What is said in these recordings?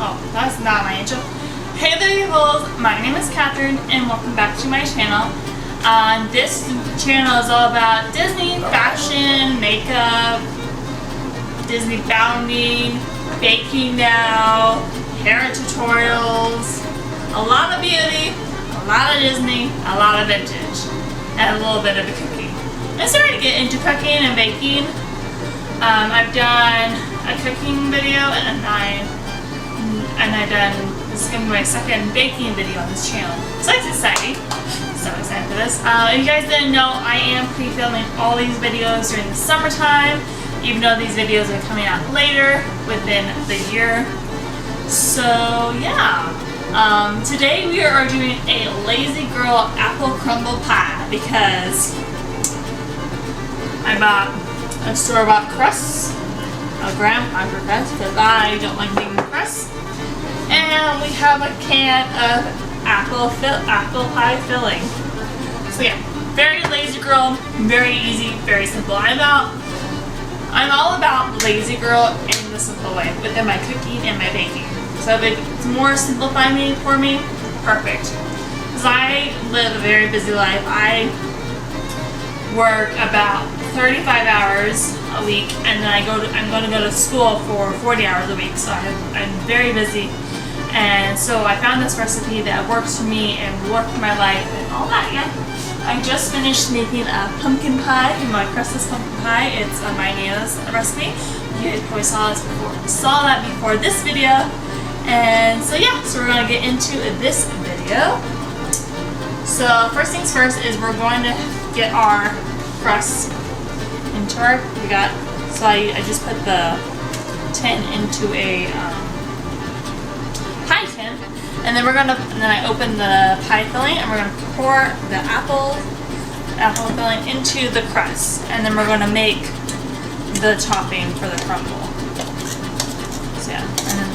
Oh, that's not my intro. Hey there, peoples. My name is Catherine, and welcome back to my channel. This channel is all about Disney fashion, makeup, Disney bounding, baking now, hair tutorials, a lot of beauty, a lot of Disney, a lot of vintage, and a little bit of cooking. I'm starting to get into cooking and baking. I've done a cooking video and this is going to be my second baking video on this channel. So it's exciting. So excited for this. If you guys didn't know, I am pre-filming all these videos during the summertime, even though these videos are coming out later within the year. So yeah. Today we are doing a Lazy Girl apple crumble pie because I bought a store-bought crust, a graham cracker crust, because I don't like making crust. And we have a can of apple pie filling. So yeah, very Lazy Girl, very easy, very simple. I'm all about Lazy Girl in the simple way within my cooking and my baking. So if it's more simplifying for me, perfect. Because I live a very busy life. I work about 35 hours a week, and then I'm going to go to school for 40 hours a week. So I'm very busy. And so I found this recipe that works for me and worked for my life and all that, yeah. I just finished making a pumpkin pie, my crustless pumpkin pie. It's my Nana's recipe. You probably saw that before this video. And so yeah, so we're going to get into this video. So first things first is we're going to get our crust into our, so I just put the tin into a pie tin, and then I open the pie filling, and we're gonna pour the apple filling into the crust, and then we're gonna make the topping for the crumble. So yeah, and then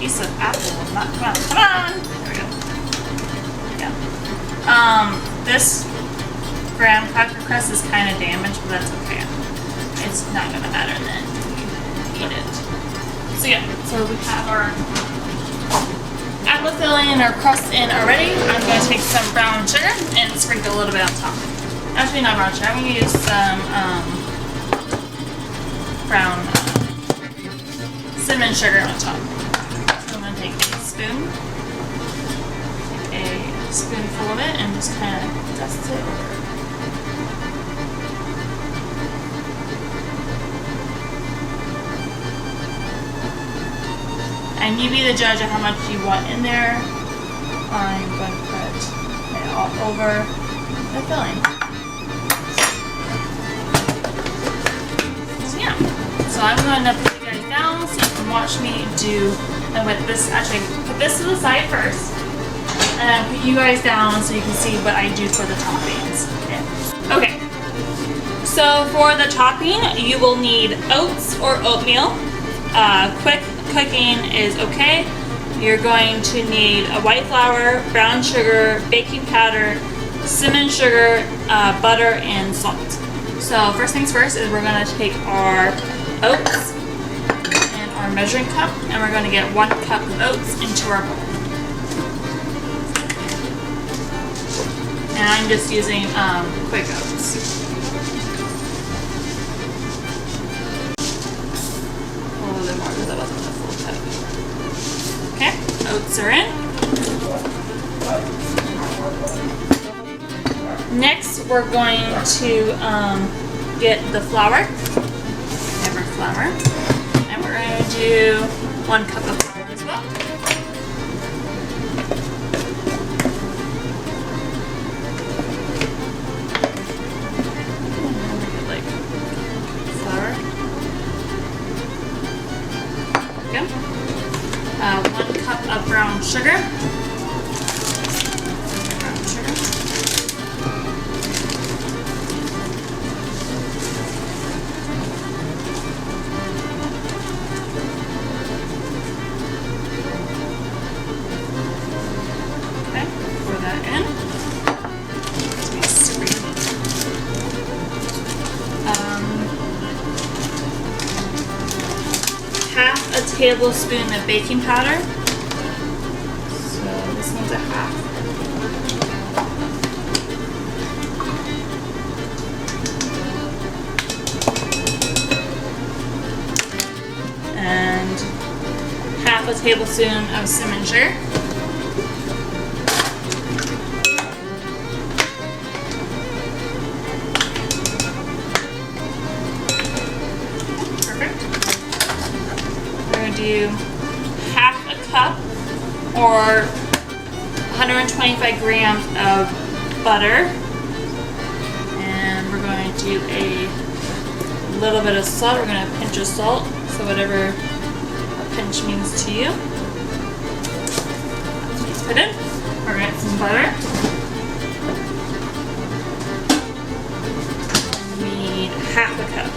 piece of apple. Come on! There we go. Yeah. This graham cracker crust is kind of damaged, but that's okay. It's not gonna matter then when you eat it. So yeah, so we have our apple filling and our crust in already. I'm gonna take some brown sugar and sprinkle a little bit on top. Actually, not brown sugar. I'm gonna use some brown cinnamon sugar on top. Take a spoonful of it and just kind of dust it over. And you be the judge of how much you want in there. I'm going to put it all over the filling. So yeah, so I'm going to put you guys down so you can watch me do. And with this, actually, put this to the side first, and put you guys down so you can see what I do for the toppings. Okay. So for the topping, you will need oats or oatmeal. Quick cooking is okay. You're going to need a white flour, brown sugar, baking powder, cinnamon sugar, butter, and salt. So first things first is we're going to take our oats, our measuring cup, and we're going to get 1 cup of oats into our bowl. And I'm just using quick oats. A little bit more because I wasn't a full cup. Okay, oats are in. Next, we're going to get the flour. Never flour. We're going to do 1 cup of flour as well. Like flour. There we go. 1 cup of brown sugar. in. tablespoon of baking powder. So this one's a half. And half a tablespoon of cinnamon sugar. Perfect. We're going to do half a cup or 125 grams of butter. And we're going to do a little bit of salt. We're going to pinch of salt. So whatever a pinch means to you. That's what you put in. We're going to add some butter. We need half a cup.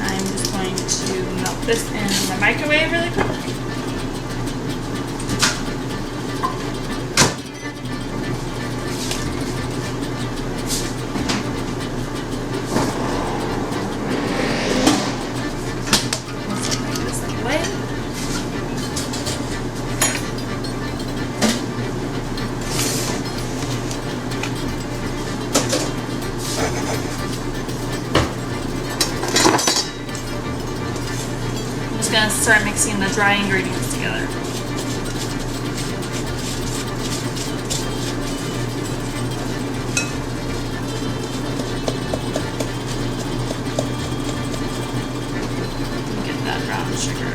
I'm just going to melt this in the microwave really quick. Going to start mixing the dry ingredients together. Get that brown sugar.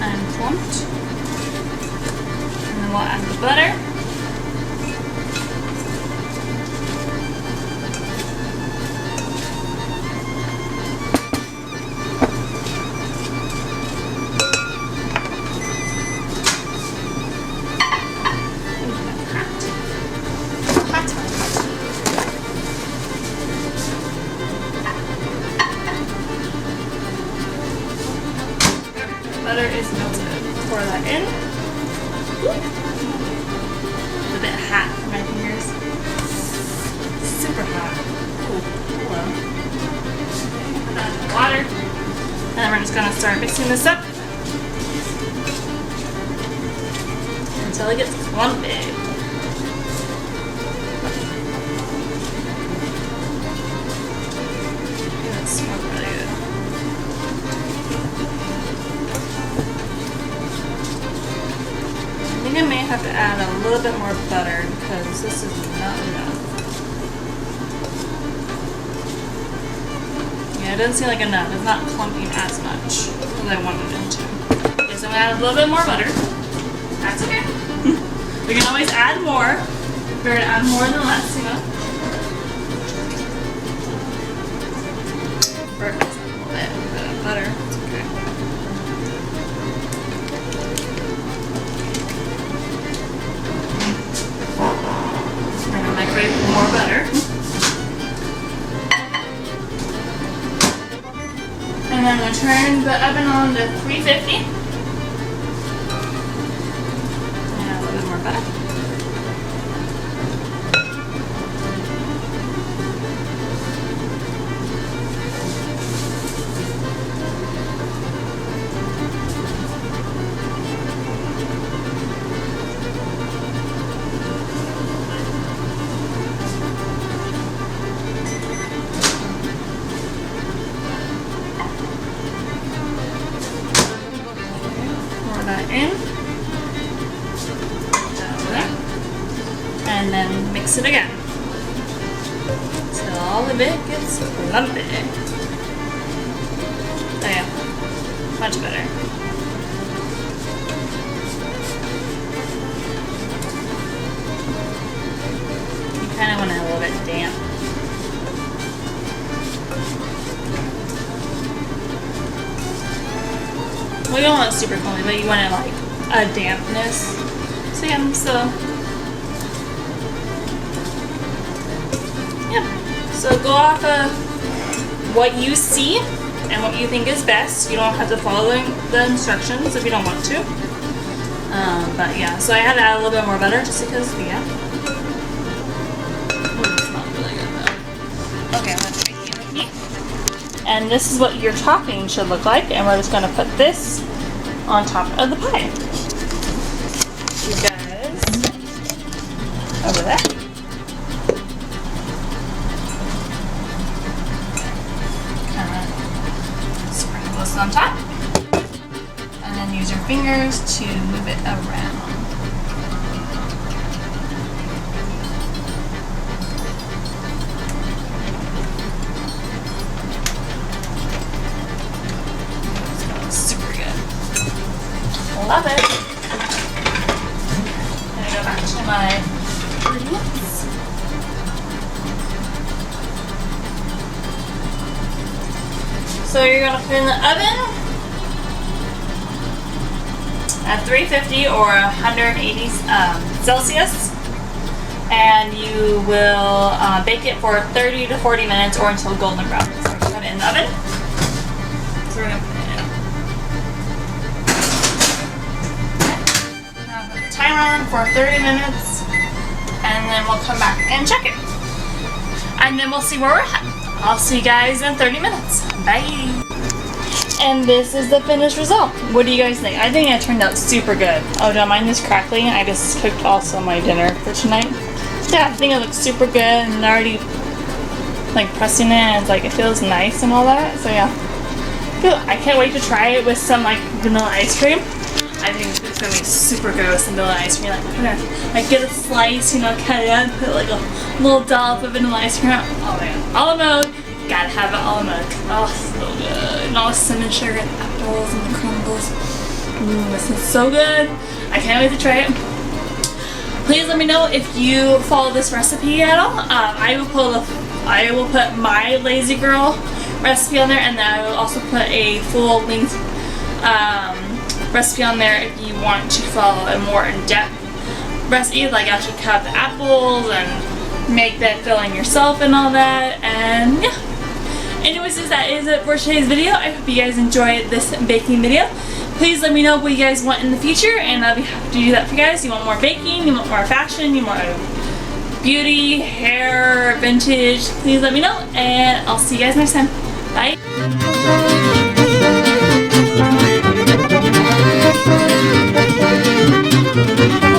And clumped. And then we'll add the butter. Butter is melted. Pour that in. It's a bit hot for my fingers. Super hot. Ooh, hello. Put that in the water. And then we're just going to start mixing this up until it gets clumpy. It smells really good. I think I may have to add a little bit more butter because this is not enough. Yeah, it doesn't seem like enough. It's not clumping as much as I wanted it to. Okay, so I'm going to add a little bit more butter. That's okay. We can always add more. We're going to add more than less, you know. Burn this up a little bit of butter. It's okay. Microwave for more butter. And then I'm going to turn the oven on to 350. And a little bit more butter. That in, and then mix it again until all of it gets lumpy. Oh yeah, much better. You kind of want it a little bit damp. Well, you don't want it super clumpy, but you want it like a dampness. So yeah, so go off of what you see and what you think is best. You don't have to follow the instructions if you don't want to. But yeah, so I had to add a little bit more butter just because, yeah. Ooh, it smells really good though. Okay, I'm going to make it with me. And this is what your topping should look like, and we're just going to put this on top of the pie. You guys, over there. Kind of sprinkle this on top. And then use your fingers to move it around. It smells super good. Love it. I'm gonna go back to my ingredients. So you're gonna put in the oven at 350 or 180 Celsius, and you will bake it for 30 to 40 minutes or until golden brown. So we're going to put it in the oven. So we're going to put it in. Now put the timer on for 30 minutes, and then we'll come back and check it. And then we'll see where we're at. I'll see you guys in 30 minutes. Bye! And this is the finished result. What do you guys think? I think it turned out super good. Oh, don't mind this crackling. I just cooked also my dinner for tonight. Yeah, I think it looks super good, and already like pressing it, and it's like it feels nice and all that. So yeah, I can't wait to try it with some like vanilla ice cream. I think it's gonna be super good with some vanilla ice cream. Like get a slice, you know, cut it up, put like a little dollop of vanilla ice cream. Oh man, olive mode. Gotta have it all in milk. Oh, so good. And all the cinnamon sugar and apples and the crumbles. This is so good. I can't wait to try it. Please let me know if you follow this recipe at all. I will put my Lazy Girl recipe on there, and then I will also put a full length recipe on there if you want to follow a more in-depth recipe, like actually cut the apples and make that filling yourself and all that. And yeah. Anyways, that is it for today's video. I hope you guys enjoyed this baking video. Please let me know what you guys want in the future, and I'll be happy to do that for you guys. You want more baking, you want more fashion, you want beauty, hair, vintage, please let me know, and I'll see you guys next time. Bye!